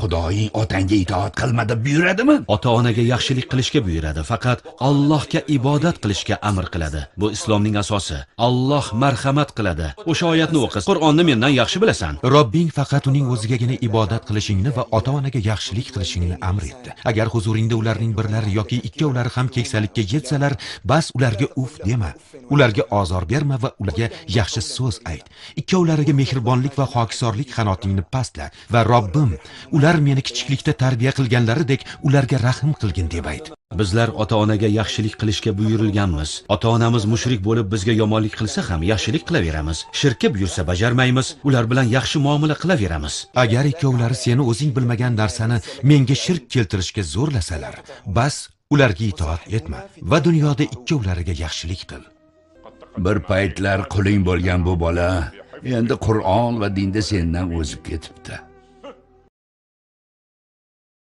Xudoying otangga itoat qilma deb buyuradimi? Ota-onaga yaxshilik qilishga buyuradi, faqat Allohga ibodat qilishga amr qiladi. Bu islomning asosi. Alloh marhamat qiladi. O'sha oyatni o'qi. Qur'onni mendan yaxshi bilasan. Robbing faqat uning o'zigagina ibodat qilishingni va ota-onaga yaxshilik qilishingni amr etdi. Agar huzuringda ularning birlari yoki ikkovlari ham keksalikka yetsalar, bas ularga uf dema. Ularga ozor berma va ularga yaxshi so'z ayt. Ikkovlariga mehribonlik va xokisorlik qanotingni pastla va Robbim, ular meni kichiklikda tarbiya qilganlaridek ularga rahm qilgin deb ayt. Bizlar ota-onaga yaxshilik qilishga buyurilganmiz. Ota-onamiz mushrik bo'lib bizga yomonlik qilsa ham yaxshilik qilaveramiz. Shirkka buyursa bajarmaymiz, ular bilan yaxshi muomala qilaveramiz. Agar ikkovlari seni o'zing bilmagan narsani menga shirk keltirishga zo'rlasalar, bas ularga itoat etma va dunyoda ikkovlariga yaxshilik qil. Bir paytlar quling bo'lgan bu bola endi Qur'on va dinda sendan o'zib ketibdi.